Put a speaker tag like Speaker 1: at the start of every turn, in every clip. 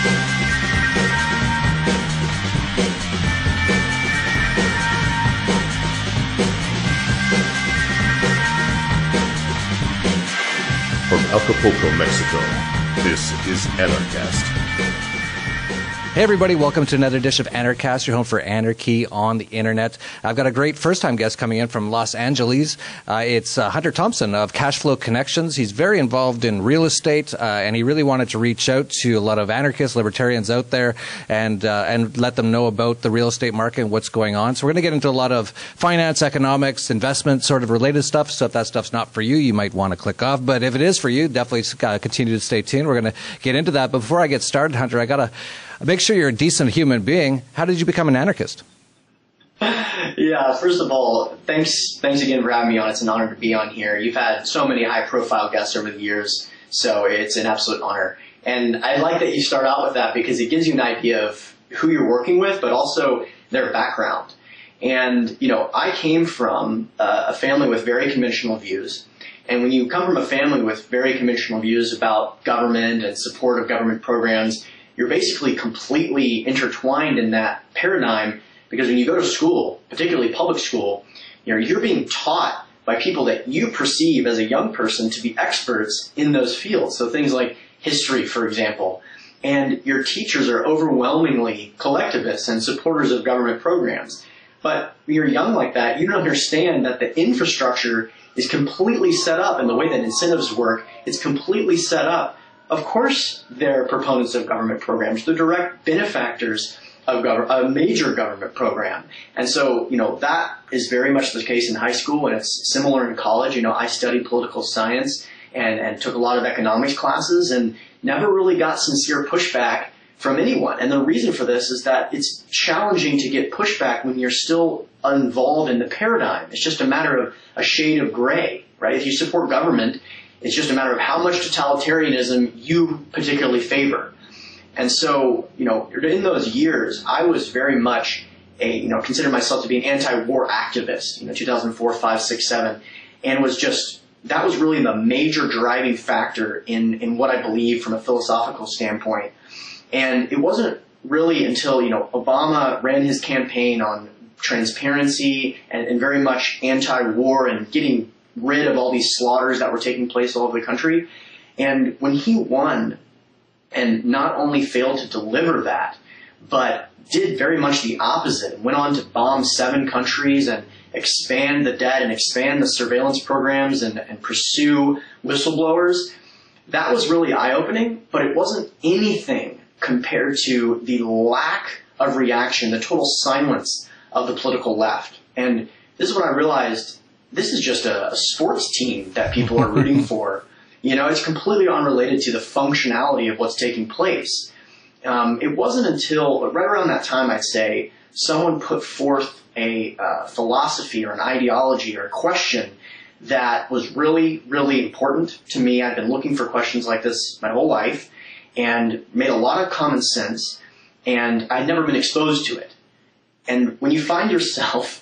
Speaker 1: From Acapulco, Mexico, this is Anarchast.
Speaker 2: Hey everybody, welcome to another edition of Anarchast, your home for anarchy on the internet. I've got a great first-time guest coming in from Los Angeles. It's Hunter Thompson of Cashflow Connections. He's very involved in real estate, and he really wanted to reach out to a lot of anarchists, libertarians out there, and let them know about the real estate market and what's going on. So we're going to get into a lot of finance, economics, investment sort of related stuff. So if that stuff's not for you, you might want to click off. But if it is for you, definitely continue to stay tuned. We're going to get into that. But before I get started, Hunter, I got to make sure you're a decent human being. How did you become an anarchist?
Speaker 3: Yeah, first of all, thanks again for having me on. It's an honor to be on here. You've had so many high-profile guests over the years, so it's an absolute honor. And I like that you start out with that because it gives you an idea of who you're working with, but also their background. And, you know, I came from a family with very conventional views. And when you come from a family with very conventional views about government and support of government programs, you're basically completely intertwined in that paradigm because when you go to school, particularly public school, you're being taught by people that you perceive as a young person to be experts in those fields. So things like history, for example. And your teachers are overwhelmingly collectivists and supporters of government programs. But when you're young like that, you don't understand that the infrastructure is completely set up, and the way that incentives work, it's completely set up. Of course, they're proponents of government programs. They're direct benefactors of a major government program. And so, you know, that is very much the case in high school, and it's similar in college. You know, I studied political science and took a lot of economics classes and never really got sincere pushback from anyone. And the reason for this is that it's challenging to get pushback when you're still involved in the paradigm. It's just a matter of a shade of gray, right? If you support government, it's just a matter of how much totalitarianism you particularly favor. And so, you know, in those years, I was very much considered myself to be an anti-war activist, 2004, 5, 6, 7, and that was really the major driving factor in what I believe from a philosophical standpoint. And it wasn't really until, Obama ran his campaign on transparency and very much anti-war and getting rid of all these slaughters that were taking place all over the country. And when he won and not only failed to deliver that, but did very much the opposite and went on to bomb 7 countries and expand the debt and expand the surveillance programs and pursue whistleblowers, that was really eye-opening, but it wasn't anything compared to the lack of reaction, the total silence of the political left. And this is when I realized this is just a sports team that people are rooting for. It's completely unrelated to the functionality of what's taking place. It wasn't until right around that time, I'd say, someone put forth a philosophy or an ideology or a question that was really, really important to me. I've been looking for questions like this my whole life and made a lot of common sense, and I'd never been exposed to it. And when you find yourself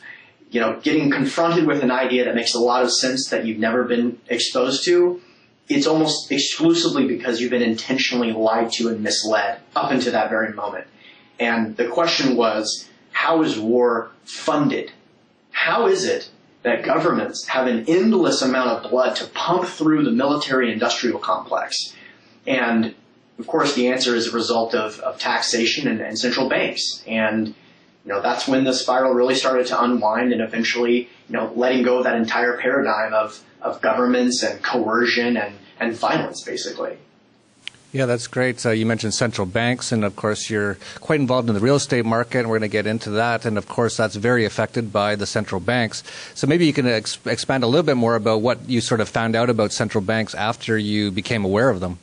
Speaker 3: getting confronted with an idea that makes a lot of sense that you've never been exposed to, it's almost exclusively because you've been intentionally lied to and misled up until that very moment. And the question was, how is war funded? How is it that governments have an endless amount of blood to pump through the military-industrial complex? And, of course, the answer is a result of taxation and central banks. And that's when the spiral really started to unwind and eventually, letting go of that entire paradigm of governments and coercion and violence, basically.
Speaker 2: Yeah, that's great. You mentioned central banks, and of course you're quite involved in the real estate market, and we're going to get into that. And of course that's very affected by the central banks. So maybe you can expand a little bit more about what you sort of found out about central banks after you became aware of them.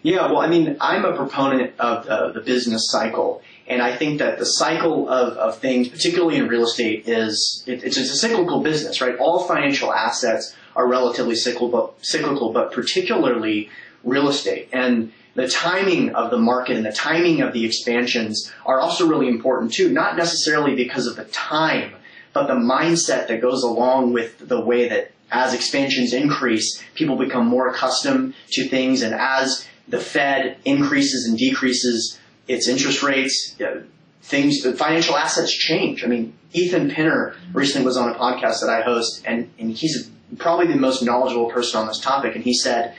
Speaker 3: Yeah, well, I'm a proponent of the business cycle. And I think that the cycle of things, particularly in real estate, it's a cyclical business, right? All financial assets are relatively cyclical, but particularly real estate. And the timing of the market and the timing of the expansions are also really important too, not necessarily because of the time, but the mindset that goes along with the way that as expansions increase, people become more accustomed to things, and as the Fed increases and decreases its interest rates, the financial assets change. I mean, Ethan Pinner recently was on a podcast that I host, and he's probably the most knowledgeable person on this topic, and he said,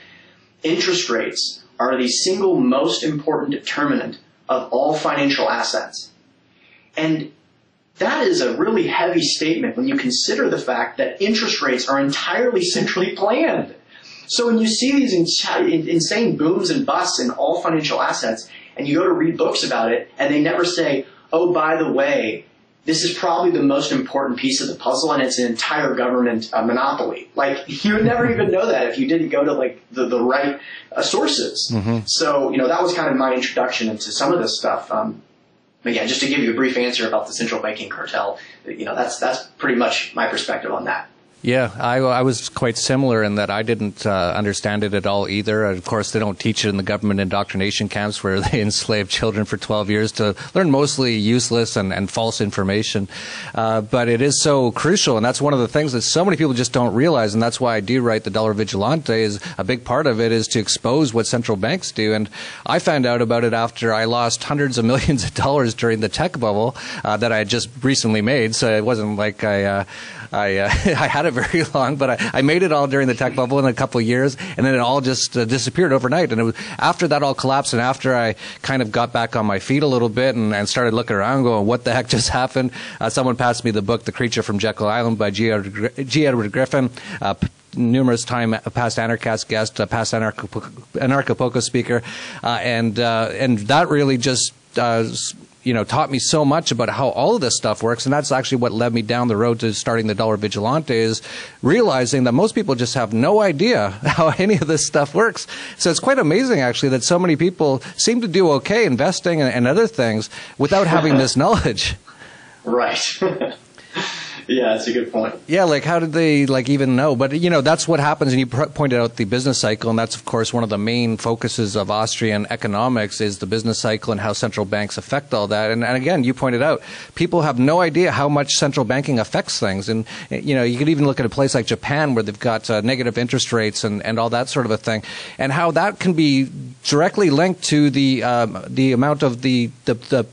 Speaker 3: interest rates are the single most important determinant of all financial assets. And that is a really heavy statement when you consider the fact that interest rates are entirely centrally planned. So when you see these insane booms and busts in all financial assets, and you go to read books about it, and they never say, oh, by the way, this is probably the most important piece of the puzzle, and it's an entire government monopoly. Like, you would never even know that if you didn't go to, like, the right sources. Mm-hmm. So, that was kind of my introduction into some of this stuff. But yeah, just to give you a brief answer about the central banking cartel, that's pretty much my perspective on that.
Speaker 2: Yeah, I was quite similar in that I didn't understand it at all either. Of course, they don't teach it in the government indoctrination camps where they enslave children for 12 years to learn mostly useless and false information. But it is so crucial, and that's one of the things that so many people just don't realize, and that's why I do write The Dollar Vigilante. Is a big part of it is to expose what central banks do. And I found out about it after I lost hundreds of millions of dollars during the tech bubble that I had just recently made. So it wasn't like I had it very long, but I made it all during the tech bubble in a couple of years, and then it all just disappeared overnight. And it was after that all collapsed, and after I kind of got back on my feet a little bit and started looking around going, what the heck just happened? Someone passed me the book, The Creature from Jekyll Island by G. Edward Griffin, numerous time past Anarchast guest, past Anarcho speaker, and that really just taught me so much about how all of this stuff works, and that's actually what led me down the road to starting the Dollar Vigilante, is realizing that most people just have no idea how any of this stuff works. So it's quite amazing, actually, that so many people seem to do okay investing and other things without having this knowledge.
Speaker 3: Right. Yeah, that's a good point.
Speaker 2: Yeah, like how did they even know? But that's what happens, and you pointed out the business cycle, and that's of course one of the main focuses of Austrian economics is the business cycle and how central banks affect all that. And again, you pointed out people have no idea how much central banking affects things. And you could even look at a place like Japan where they've got negative interest rates and all that sort of a thing, and how that can be directly linked to the amount of the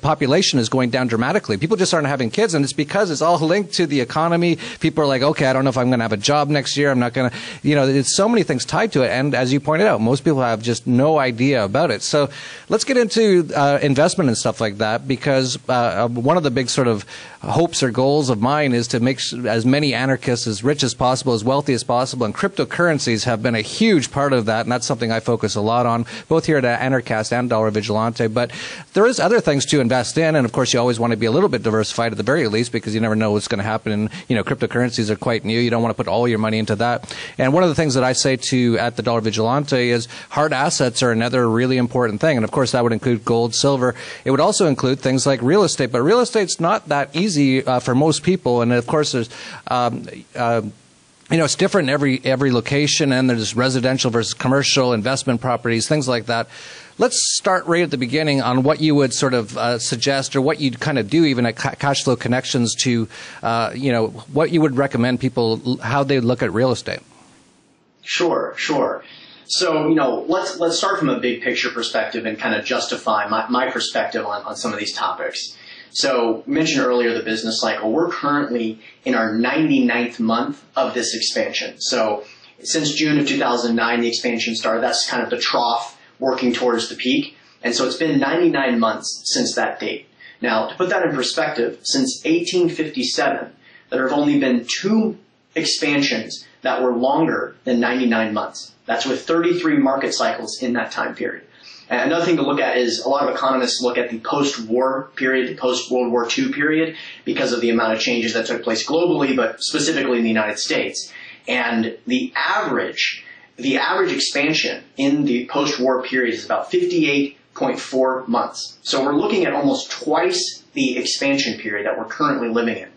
Speaker 2: population is going down dramatically. People just aren't having kids, and it's because it's all linked to the economy. People are like, okay, I don't know if I'm going to have a job next year. I'm not going to, it's so many things tied to it. And as you pointed out, most people have just no idea about it. So let's get into investment and stuff like that, because one of the big sort of hopes or goals of mine is to make as many anarchists as rich as possible, as wealthy as possible. And cryptocurrencies have been a huge part of that. And that's something I focus a lot on, both here at Anarchast and Dollar Vigilante. But there is other things to invest in. And of course, you always want to be a little bit diversified at the very least, because you never know what's going to happen. And, cryptocurrencies are quite new. You don't want to put all your money into that. And one of the things that I say at the Dollar Vigilante is hard assets are another really important thing. And of course, that would include gold, silver. It would also include things like real estate. But real estate's not that easy for most people. And of course, there's it's different in every location, and there's residential versus commercial, investment properties, things like that. Let's start right at the beginning on what you would sort of suggest, or what you'd kind of do even at Cash Flow Connections to, what you would recommend people, how they look at real estate.
Speaker 3: Sure. So, let's start from a big picture perspective and kind of justify my perspective on some of these topics. So, mentioned earlier the business cycle. We're currently in our 99th month of this expansion. So, since June of 2009, the expansion started. That's kind of the trough working towards the peak. And so it's been 99 months since that date. Now, to put that in perspective, since 1857, there have only been 2 expansions that were longer than 99 months. That's with 33 market cycles in that time period. And another thing to look at is a lot of economists look at the post-war period, the post-World War II period, because of the amount of changes that took place globally, but specifically in the United States. And the average expansion in the post-war period is about 58.4 months. So we're looking at almost twice the expansion period that we're currently living in.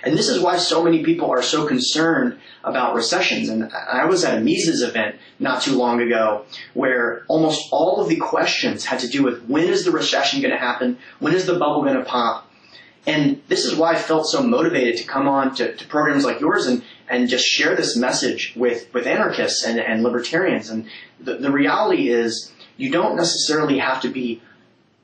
Speaker 3: And this is why so many people are so concerned about recessions. And I was at a Mises event not too long ago where almost all of the questions had to do with when is the recession going to happen? When is the bubble going to pop? And this is why I felt so motivated to come on to programs like yours and just share this message with anarchists and libertarians. And the reality is you don't necessarily have to be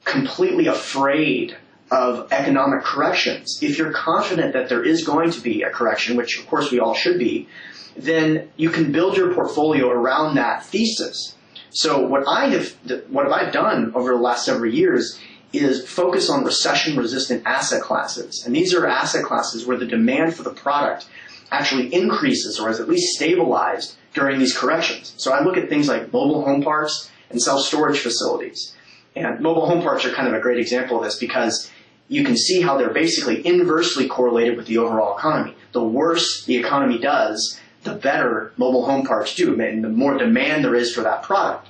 Speaker 3: completely afraid of economic corrections. If you're confident that there is going to be a correction, which of course we all should be, then you can build your portfolio around that thesis. So what I've done over the last several years is focus on recession-resistant asset classes. And these are asset classes where the demand for the product actually increases or is at least stabilized during these corrections. So I look at things like mobile home parks and self-storage facilities. And mobile home parks are kind of a great example of this because you can see how they're basically inversely correlated with the overall economy. The worse the economy does, the better mobile home parks do, and the more demand there is for that product.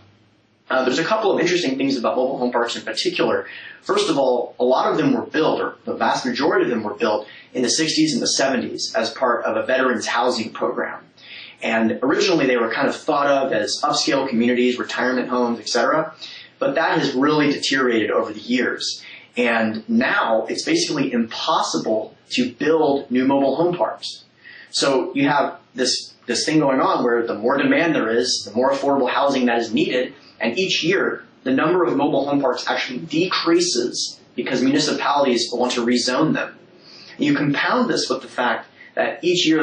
Speaker 3: There's a couple of interesting things about mobile home parks in particular. First of all, a lot of them were built, or the vast majority of them were built in the 60s and the 70s as part of a veterans housing program. And originally they were kind of thought of as upscale communities, retirement homes, etc. But that has really deteriorated over the years. And now it's basically impossible to build new mobile home parks. So you have this thing going on where the more demand there is, the more affordable housing that is needed. And each year, the number of mobile home parks actually decreases because municipalities want to rezone them. And you compound this with the fact that each day,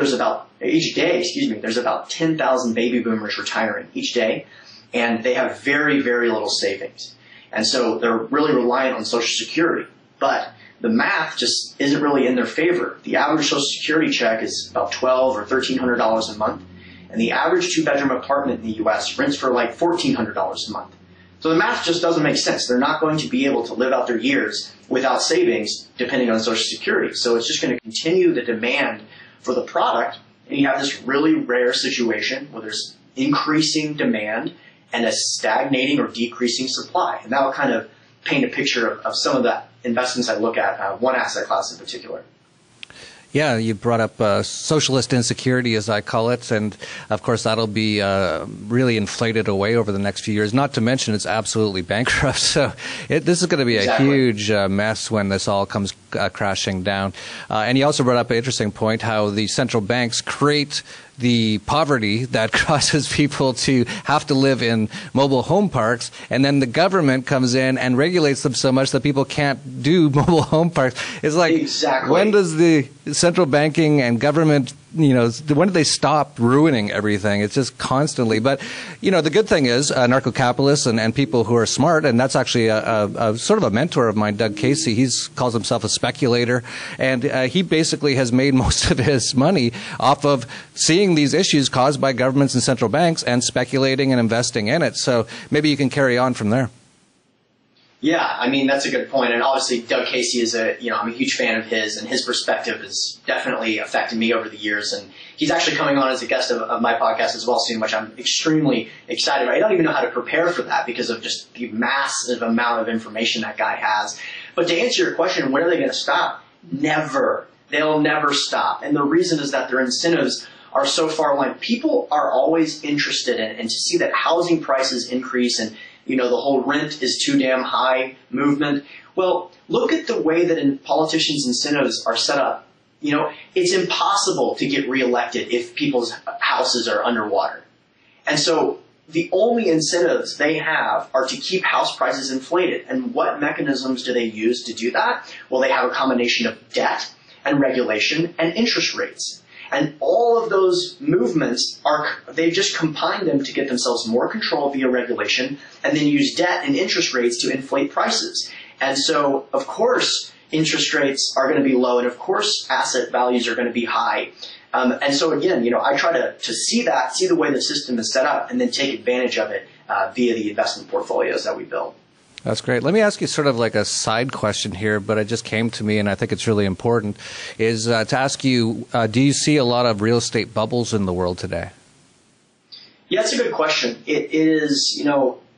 Speaker 3: there's about 10,000 baby boomers retiring each day, and they have very, very little savings. And so they're really reliant on Social Security. But the math just isn't really in their favor. The average Social Security check is about $1,200 or $1,300 a month. And the average two-bedroom apartment in the U.S. rents for like $1,400 a month. So the math just doesn't make sense. They're not going to be able to live out their years without savings depending on Social Security. So it's just going to continue the demand for the product. And you have this really rare situation where there's increasing demand and a stagnating or decreasing supply. And that will kind of paint a picture of some of the investments I look at, one asset class in particular.
Speaker 2: Yeah, you brought up socialist insecurity, as I call it, and of course that'll be really inflated away over the next few years. Not to mention it's absolutely bankrupt. So this is going to be a huge mess when this all comes crashing down. And you also brought up an interesting point, how the central banks create the poverty that causes people to have to live in mobile home parks, and then the government comes in and regulates them so much that people can't do mobile home parks. It's like, when does the central banking and government, when do they stop ruining everything? It's just constantly. But, the good thing is narco-capitalists and people who are smart, and that's actually a sort of a mentor of mine, Doug Casey. He calls himself a speculator, and he basically has made most of his money off of seeing these issues caused by governments and central banks and speculating and investing in it. So maybe you can carry on from there.
Speaker 3: Yeah, I mean, that's a good point. And obviously Doug Casey is I'm a huge fan of his, and his perspective has definitely affected me over the years. And he's actually coming on as a guest of my podcast as well soon, which I'm extremely excited about. I don't even know how to prepare for that because of just the massive amount of information that guy has. But to answer your question, when are they going to stop? Never. They'll never stop. And the reason is that their incentives are so far aligned. People are always interested in, and to see that housing prices increase and the whole rent is too damn high movement. Well, look at the way that politicians' incentives are set up. It's impossible to get reelected if people's houses are underwater. And so the only incentives they have are to keep house prices inflated. And what mechanisms do they use to do that? Well, they have a combination of debt and regulation and interest rates. And all of those movements they've just combined them to get themselves more control via regulation and then use debt and interest rates to inflate prices. And so, of course, interest rates are going to be low, and of course, asset values are going to be high. And so again, I try to see the way the system is set up and then take advantage of it via the investment portfolios that we build.
Speaker 2: That's great. Let me ask you sort of like a side question here, but it just came to me and I think it's really important, is to ask you, do you see a lot of real estate bubbles in the world today?
Speaker 3: Yeah, that's a good question. It is,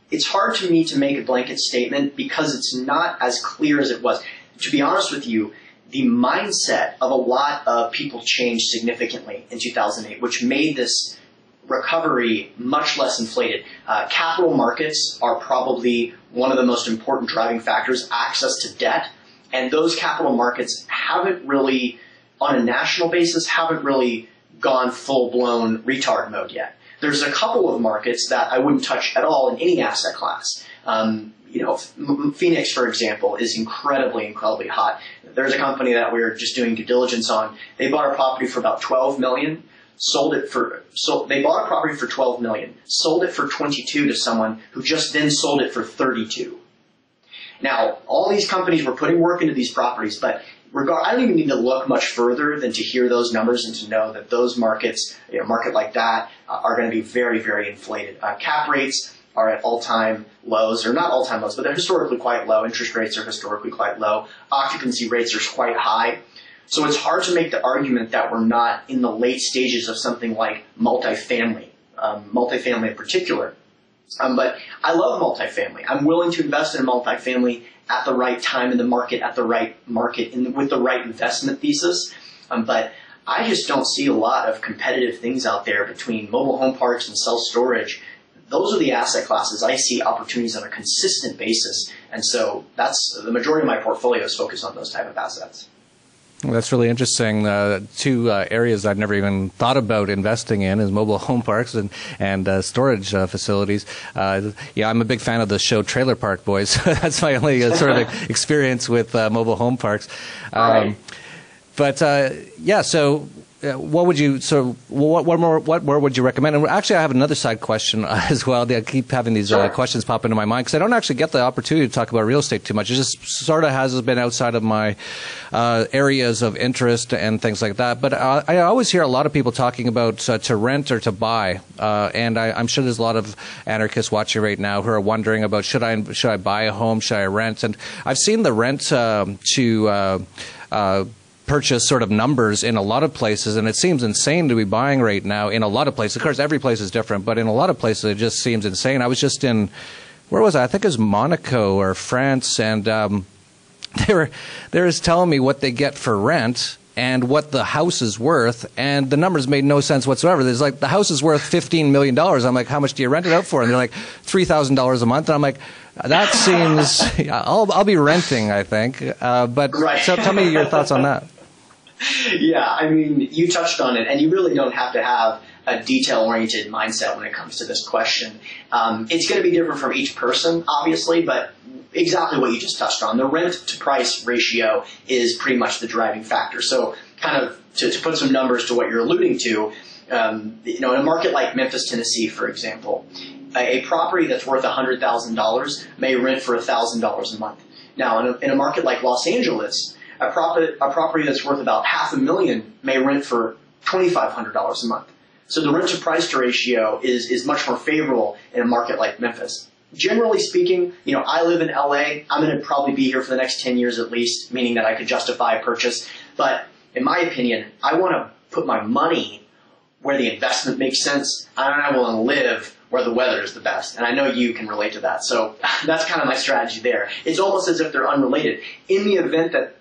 Speaker 3: it's hard to me to make a blanket statement because it's not as clear as it was. To be honest with you, the mindset of a lot of people changed significantly in 2008, which made this recovery much less inflated. Capital markets are probably one of the most important driving factors, access to debt, and those capital markets haven't really, on a national basis, haven't really gone full-blown retard mode yet. There's a couple of markets that I wouldn't touch at all in any asset class. Phoenix, for example, is incredibly hot. There's a company that we're just doing due diligence on. They bought a property for about $12 million. They bought a property for $12 million, sold it for $22 to someone who just then sold it for $32. Now, all these companies were putting work into these properties, but I don't even need to look much further than to hear those numbers and to know that those markets, a market like that, are going to be very, very inflated. Cap rates are at all-time lows, or not all-time lows, but they're historically quite low. Interest rates are historically quite low. Occupancy rates are quite high. So it's hard to make the argument that we're not in the late stages of something like multifamily in particular. But I love multifamily. I'm willing to invest in multifamily at the right time in the market, with the right investment thesis. But I just don't see a lot of competitive things out there between mobile home parks and self-storage. Those are the asset classes I see opportunities on a consistent basis. And so that's the majority of my portfolio is focused on those type of assets.
Speaker 2: Well, that's really interesting. Two areas I've never even thought about investing in is mobile home parks and storage facilities. I'm a big fan of the show Trailer Park Boys. That's my only sort of experience with mobile home parks.
Speaker 3: Right.
Speaker 2: So what would you what more would you recommend? And actually, I have another side question as well. I keep having these questions pop into my mind because I don't actually get the opportunity to talk about real estate too much. It just sort of has been outside of my areas of interest and things like that. But I always hear a lot of people talking about to rent or to buy, and I'm sure there's a lot of anarchists watching right now who are wondering about should I buy a home, should I rent? And I've seen the rent to purchase sort of numbers in a lot of places, and it seems insane to be buying right now in a lot of places. Of course, every place is different, but in a lot of places it just seems insane. I was just in, where was I? I think it was Monaco or France, and they were telling me what they get for rent and what the house is worth, and the numbers made no sense whatsoever. There's like, the house is worth $15 million. I'm like, how much do you rent it out for? And they're like, $3,000 a month. And I'm like, that seems, I'll be renting, I think.
Speaker 3: Right.
Speaker 2: So tell me your thoughts on that.
Speaker 3: Yeah, I mean, you touched on it, and you really don't have to have a detail-oriented mindset when it comes to this question. It's going to be different from each person, obviously, but exactly what you just touched on. The rent-to-price ratio is pretty much the driving factor. So kind of to put some numbers to what you're alluding to, in a market like Memphis, Tennessee, for example, a property that's worth $100,000 may rent for $1,000 a month. Now, in a market like Los Angeles, a property that's worth about $500,000 may rent for $2,500 a month. So the rent-to-price ratio is much more favorable in a market like Memphis. Generally speaking, I live in LA. I'm going to probably be here for the next 10 years at least, meaning that I could justify a purchase. But in my opinion, I want to put my money where the investment makes sense, and I want to live where the weather is the best. And I know you can relate to that. So that's kind of my strategy there. It's almost as if they're unrelated. In the event that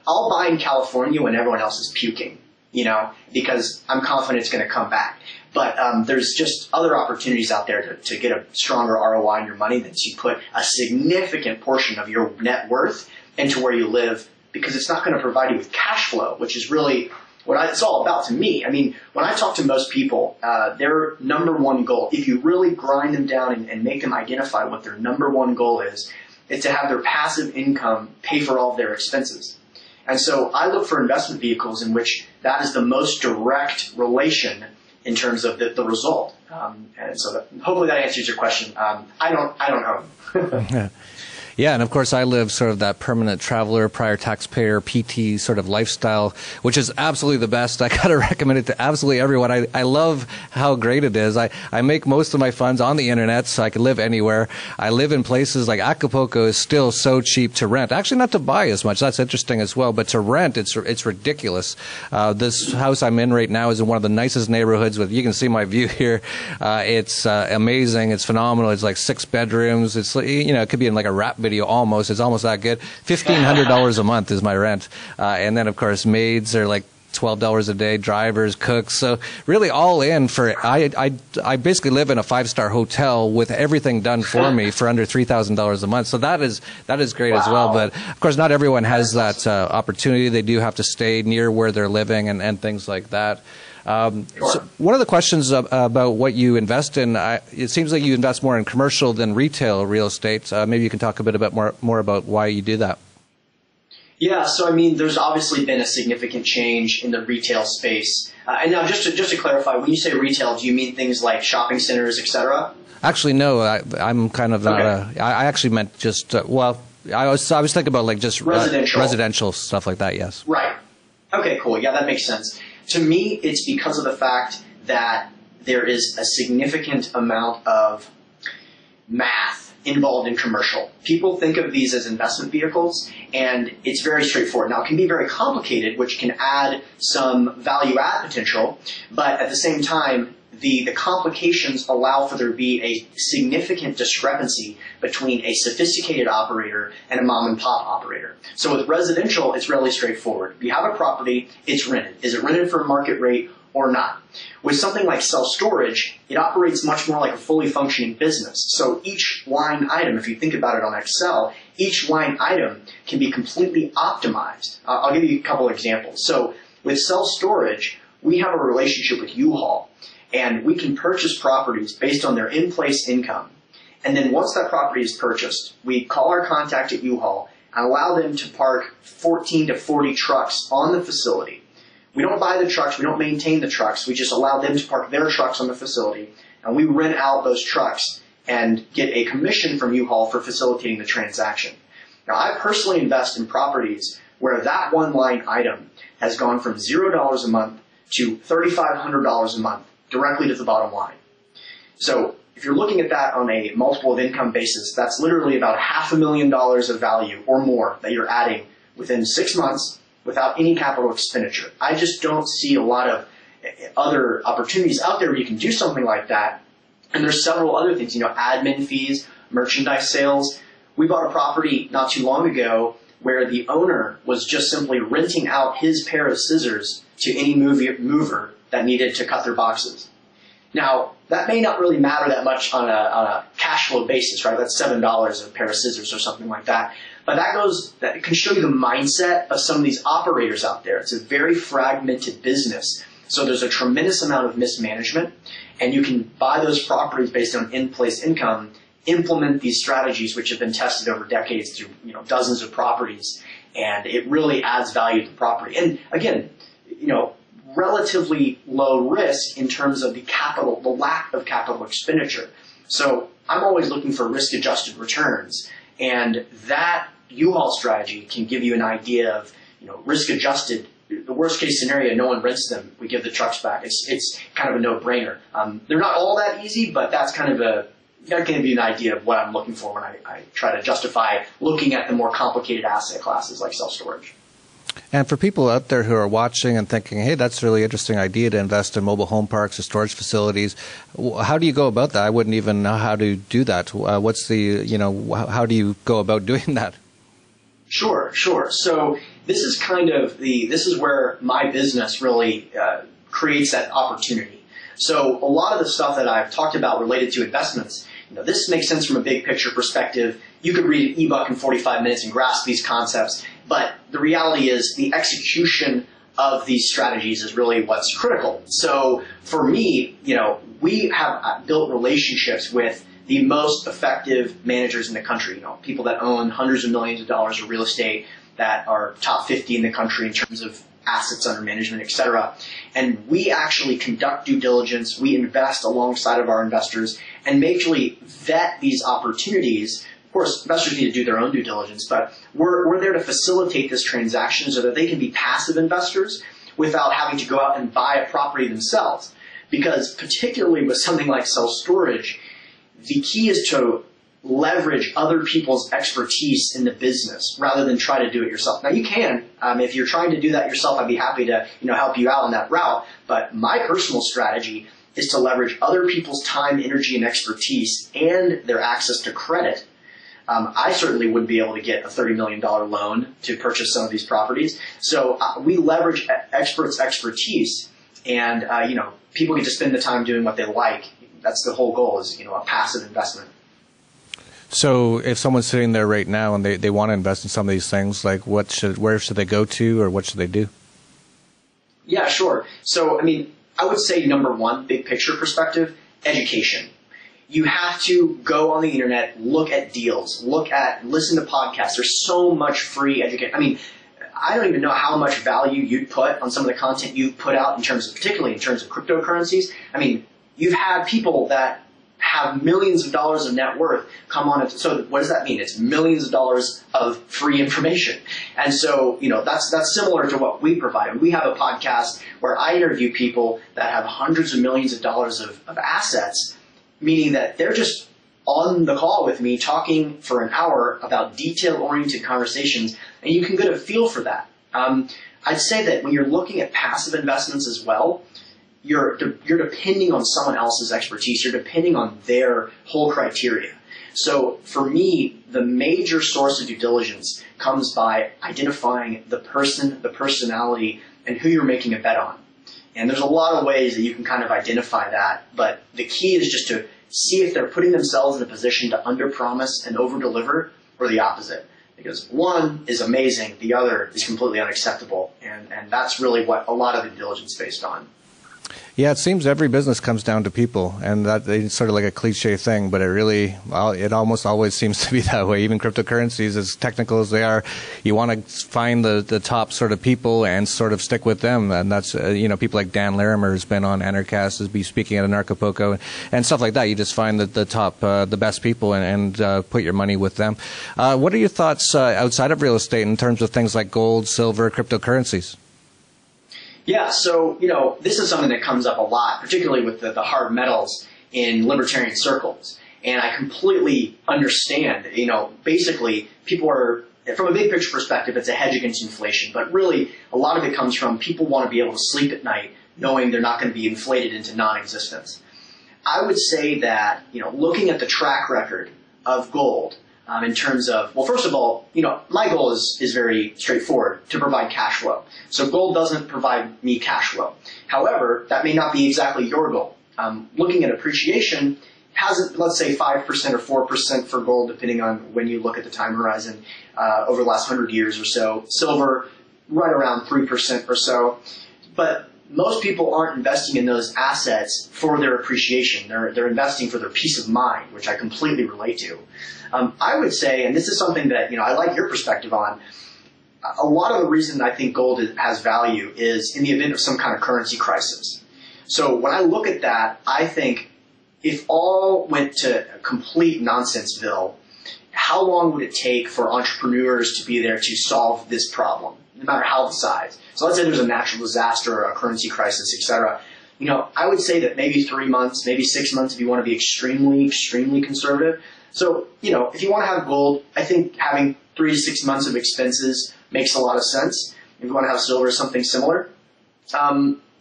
Speaker 3: I'll buy in California when everyone else is puking, because I'm confident it's going to come back. But there's just other opportunities out there to get a stronger ROI on your money than to put a significant portion of your net worth into where you live, because it's not going to provide you with cash flow, which is really what it's all about to me. I mean, when I talk to most people, their number one goal, if you really grind them down and make them identify what their number one goal is to have their passive income pay for all of their expenses. And so I look for investment vehicles in which that is the most direct relation in terms of the result. And so hopefully that answers your question. I don't know.
Speaker 2: Yeah, and of course I live sort of that permanent traveler, prior taxpayer, PT sort of lifestyle, which is absolutely the best. I got to recommend it to absolutely everyone. I love how great it is. I make most of my funds on the internet, so I can live anywhere. I live in places like Acapulco is still so cheap to rent. Actually, not to buy as much. That's interesting as well. But to rent, it's ridiculous. This house I'm in right now is in one of the nicest neighborhoods. You can see my view here. It's amazing. It's phenomenal. It's like 6 bedrooms. It's it could be in like a rap video almost. It's almost that good. $1,500 a month is my rent. And then, of course, maids are like $12 a day, drivers, cooks. So really all in for, I basically live in a 5-star hotel with everything done for me for under $3,000 a month. So that is great as well. But of course, not everyone has that opportunity. They do have to stay near where they're living and things like that.
Speaker 3: Sure.
Speaker 2: So one of the questions about what you invest in, it seems like you invest more in commercial than retail real estate. Maybe you can talk a bit about more about why you do that.
Speaker 3: Yeah, so I mean, there's obviously been a significant change in the retail space. And now, just to clarify, when you say retail, do you mean things like shopping centers, et cetera?
Speaker 2: Actually, no. I'm kind of not.
Speaker 3: Okay.
Speaker 2: I actually meant just I was thinking about like just
Speaker 3: residential
Speaker 2: stuff like that. Yes.
Speaker 3: Right. Okay. Cool. Yeah, that makes sense. To me, it's because of the fact that there is a significant amount of math involved in commercial. People think of these as investment vehicles, and it's very straightforward. Now, it can be very complicated, which can add some value add potential, but at the same time, the complications allow for there to be a significant discrepancy between a sophisticated operator and a mom and pop operator. So with residential, it's really straightforward. You have a property, it's rented. Is it rented for a market rate or not? With something like self-storage, it operates much more like a fully functioning business. So each line item, if you think about it on Excel, each line item can be completely optimized. I'll give you a couple of examples. So with self-storage, we have a relationship with U-Haul, and we can purchase properties based on their in-place income. And then once that property is purchased, we call our contact at U-Haul and allow them to park 14 to 40 trucks on the facility. We don't buy the trucks, we don't maintain the trucks, we just allow them to park their trucks on the facility, and we rent out those trucks and get a commission from U-Haul for facilitating the transaction. Now, I personally invest in properties where that one line item has gone from $0 a month to $3,500 a month directly to the bottom line. So if you're looking at that on a multiple of income basis, that's literally about $500,000 of value or more that you're adding within 6 months without any capital expenditure. I just don't see a lot of other opportunities out there where you can do something like that. And there's several other things, admin fees, merchandise sales. We bought a property not too long ago where the owner was just simply renting out his pair of scissors to any mover that needed to cut their boxes. Now, that may not really matter that much on a cash flow basis, right? That's $7 a pair of scissors or something like that. But that can show you the mindset of some of these operators out there. It's a very fragmented business. So there's a tremendous amount of mismanagement, and you can buy those properties based on in-place income, implement these strategies which have been tested over decades through dozens of properties, and it really adds value to the property. And again, relatively low risk in terms of the lack of capital expenditure. So I'm always looking for risk-adjusted returns, and that U-Haul strategy can give you an idea of risk-adjusted. The worst-case scenario, no one rents them. We give the trucks back. It's kind of a no-brainer. They're not all that easy, but that's kind of that can give you an idea of what I'm looking for when I try to justify looking at the more complicated asset classes like self-storage.
Speaker 2: And for people out there who are watching and thinking, hey, that's a really interesting idea to invest in mobile home parks or storage facilities, how do you go about that? I wouldn't even know how to do that. How do you go about doing that?
Speaker 3: Sure. So this is where my business really creates that opportunity. So a lot of the stuff that I've talked about related to investments, this makes sense from a big picture perspective. You could read an ebook in 45 minutes and grasp these concepts, but the reality is the execution of these strategies is really what's critical. So for me, we have built relationships with the most effective managers in the country, people that own hundreds of millions of dollars of real estate, that are top 50 in the country in terms of assets under management, et cetera. And we actually conduct due diligence. We invest alongside of our investors and actually vet these opportunities. Of course, investors need to do their own due diligence, but we're there to facilitate this transaction so that they can be passive investors without having to go out and buy a property themselves. Because particularly with something like self-storage, the key is to leverage other people's expertise in the business rather than try to do it yourself. Now you can, if you're trying to do that yourself, I'd be happy to help you out on that route. But my personal strategy is to leverage other people's time, energy, and expertise and their access to credit. I certainly wouldn't be able to get a $30 million loan to purchase some of these properties. So we leverage experts' expertise, and people get to spend the time doing what they like. That's the whole goal, is a passive investment.
Speaker 2: So if someone's sitting there right now and they want to invest in some of these things, like where should they go to, or what should they do?
Speaker 3: Yeah, sure. So, I I would say number one, big picture perspective, education. You have to go on the internet, look at deals, listen to podcasts. There's so much free education. I mean, I don't even know how much value you'd put on some of the content you put out particularly in terms of cryptocurrencies. I mean, you've had people that have millions of dollars of net worth come on. So what does that mean? It's millions of dollars of free information. And so, that's similar to what we provide. We have a podcast where I interview people that have hundreds of millions of dollars of assets, meaning that they're just on the call with me talking for an hour about detail-oriented conversations, and you can get a feel for that. I'd say that when you're looking at passive investments as well, you're depending on someone else's expertise. You're depending on their whole criteria. So for me, the major source of due diligence comes by identifying the person, the personality, and who you're making a bet on. And there's a lot of ways that you can kind of identify that, but the key is just to see if they're putting themselves in a position to underpromise and overdeliver, or the opposite. Because one is amazing, the other is completely unacceptable, and that's really what a lot of the due diligence is based on.
Speaker 2: Yeah, it seems every business comes down to people, and that it's sort of like a cliche thing, but it almost always seems to be that way. Even cryptocurrencies, as technical as they are, you want to find the top sort of people and sort of stick with them, and that's people like Dan Larimer has been on Anarcast, has been speaking at Anarcho and stuff like that. You just find the top, the best people, and put your money with them. What are your thoughts outside of real estate in terms of things like gold, silver, cryptocurrencies?
Speaker 3: Yeah, so, this is something that comes up a lot, particularly with the hard metals in libertarian circles. And I completely understand, basically people are, from a big picture perspective, it's a hedge against inflation. But really, a lot of it comes from people want to be able to sleep at night knowing they're not going to be inflated into non-existence. I would say that, looking at the track record of gold, in terms of, well, first of all, my goal is very straightforward, to provide cash flow. So gold doesn't provide me cash flow. However, that may not be exactly your goal. Looking at appreciation has, let's say, 5% or 4% for gold, depending on when you look at the time horizon, over the last 100 years or so. Silver, right around 3% or so. But most people aren't investing in those assets for their appreciation. They're investing for their peace of mind, which I completely relate to. I would say, and this is something that I like your perspective on, a lot of the reason I think gold has value is in the event of some kind of currency crisis. So when I look at that, I think if all went to a complete Nonsenseville, how long would it take for entrepreneurs to be there to solve this problem, no matter how the size? So let's say there's a natural disaster or a currency crisis, etc. I would say that maybe 3 months, maybe 6 months if you want to be extremely, extremely conservative. So, if you want to have gold, I think having 3 to 6 months of expenses makes a lot of sense. If you want to have silver, something similar.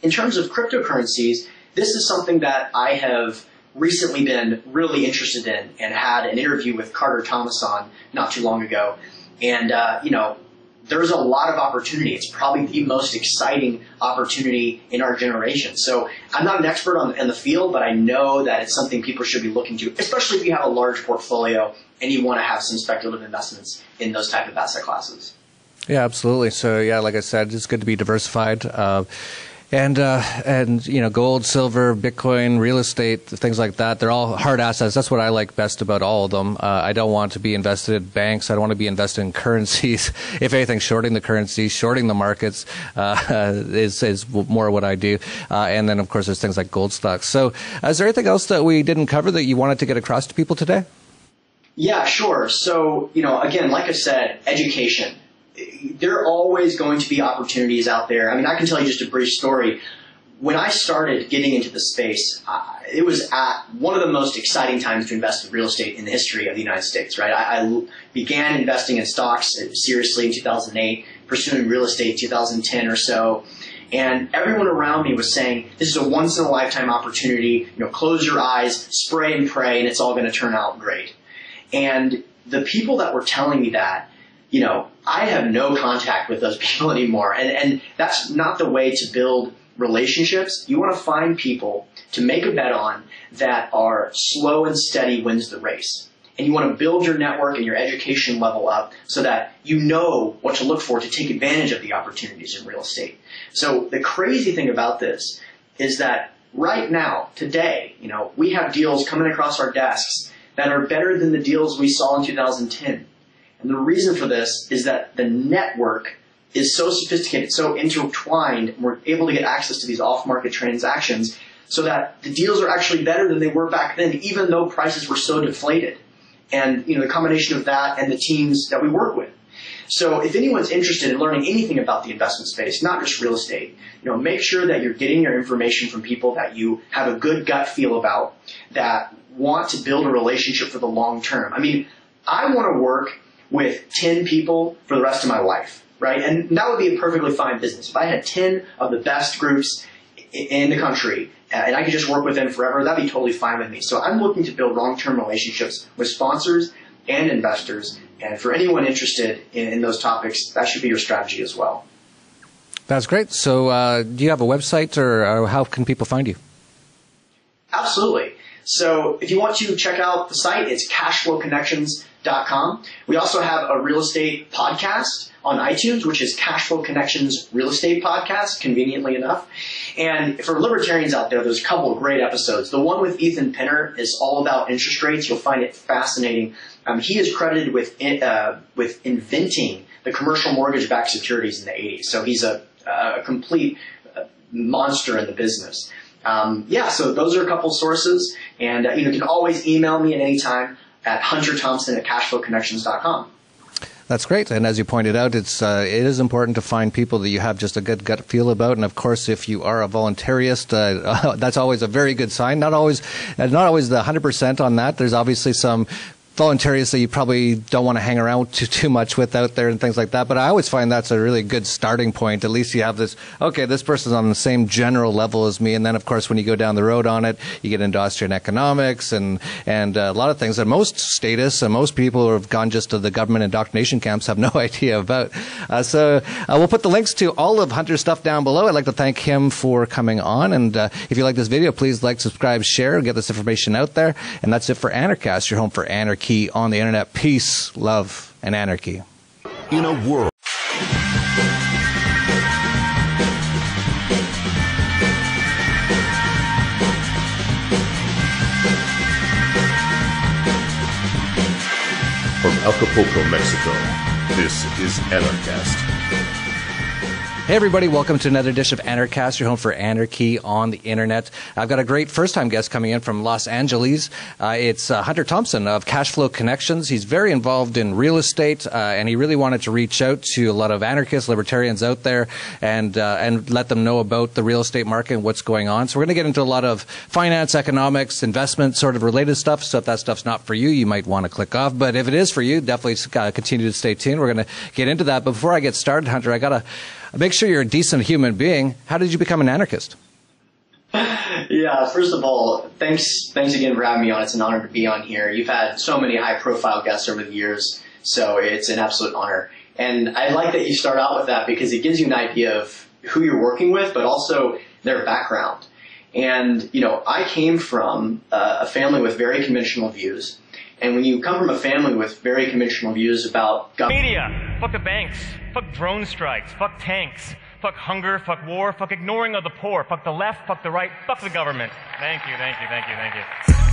Speaker 3: In terms of cryptocurrencies, this is something that I have recently been really interested in and had an interview with Carter Thomas on not too long ago. And, there's a lot of opportunity. It's probably the most exciting opportunity in our generation. So I'm not an expert in the field, but I know that it's something people should be looking to, especially if you have a large portfolio and you want to have some speculative investments in those type of asset classes.
Speaker 2: Yeah, absolutely. So yeah, like I said, it's good to be diversified. And gold, silver, Bitcoin, real estate, things like that, they're all hard assets. That's what I like best about all of them. I don't want to be invested in banks. I don't want to be invested in currencies. If anything, shorting the currencies, shorting the markets is more what I do. And then, of course, there's things like gold stocks. So is there anything else that we didn't cover that you wanted to get across to people today?
Speaker 3: Yeah, sure. So, again, like I said, education. There are always going to be opportunities out there. I mean, I can tell you just a brief story. When I started getting into the space, it was at one of the most exciting times to invest in real estate in the history of the United States, right? I began investing in stocks seriously in 2008, pursuing real estate in 2010 or so. And everyone around me was saying, this is a once-in-a-lifetime opportunity. Close your eyes, spray and pray, and it's all going to turn out great. And the people that were telling me that, I have no contact with those people anymore. And that's not the way to build relationships. You want to find people to make a bet on that are slow and steady wins the race. And you want to build your network and your education level up so that you know what to look for to take advantage of the opportunities in real estate. So the crazy thing about this is that right now, today, we have deals coming across our desks that are better than the deals we saw in 2010. And the reason for this is that the network is so sophisticated, so intertwined, and we're able to get access to these off-market transactions so that the deals are actually better than they were back then, even though prices were so deflated. And the combination of that and the teams that we work with. So if anyone's interested in learning anything about the investment space, not just real estate, make sure that you're getting your information from people that you have a good gut feel about, that want to build a relationship for the long term. I mean, I want to work with 10 people for the rest of my life, right? And that would be a perfectly fine business. If I had 10 of the best groups in the country and I could just work with them forever, that'd be totally fine with me. So I'm looking to build long-term relationships with sponsors and investors. And for anyone interested in those topics, that should be your strategy as well.
Speaker 2: That's great. So do you have a website, or how can people find you?
Speaker 3: Absolutely. So if you want to check out the site, it's cashflowconnections.com. We also have a real estate podcast on iTunes, which is Cashflow Connections Real Estate Podcast, conveniently enough. And for libertarians out there, there's a couple of great episodes. The one with Ethan Pinner is all about interest rates. You'll find it fascinating. He is credited with inventing the commercial mortgage-backed securities in the 80s. So he's a complete monster in the business. So those are a couple sources. And you can always email me at any time at hunterthompson@cashflowconnections.com.
Speaker 2: That's great. And as you pointed out, it is important to find people that you have just a good gut feel about. And of course, if you are a voluntarist, that's always a very good sign. Not always the 100% on that. There's obviously some voluntarists that you probably don't want to hang around too much with out there and things like that. But I always find that's a really good starting point. At least you have this, okay, this person's on the same general level as me. And then, of course, when you go down the road on it, you get into Austrian economics and a lot of things that most statists and most people who have gone just to the government indoctrination camps have no idea about. So we'll put the links to all of Hunter's stuff down below. I'd like to thank him for coming on. And if you like this video, please like, subscribe, share, and get this information out there. And that's it for Anarchast, your home for anarchy on the internet. Peace, love, and anarchy.
Speaker 1: In a world from Acapulco, Mexico, this is Anarchast.
Speaker 2: Hey everybody, welcome to another edition of Anarchast, your home for anarchy on the internet. I've got a great first-time guest coming in from Los Angeles. It's Hunter Thompson of Cashflow Connections. He's very involved in real estate, and he really wanted to reach out to a lot of anarchists, libertarians out there, and let them know about the real estate market and what's going on. So we're going to get into a lot of finance, economics, investment sort of related stuff. So if that stuff's not for you, you might want to click off. But if it is for you, definitely continue to stay tuned. We're going to get into that. But before I get started, Hunter, I got to make sure you're a decent human being. How did you become an anarchist?
Speaker 3: Yeah, first of all, thanks again for having me on. It's an honor to be on here. You've had so many high-profile guests over the years, so it's an absolute honor. And I like that you start out with that because it gives you an idea of who you're working with, but also their background. And, I came from a family with very conventional views. And when you come from a family with very conventional views about government...
Speaker 4: Media, fuck the banks, fuck drone strikes, fuck tanks, fuck hunger, fuck war, fuck ignoring of the poor, fuck the left, fuck the right, fuck the government. Thank you, thank you, thank you, thank you.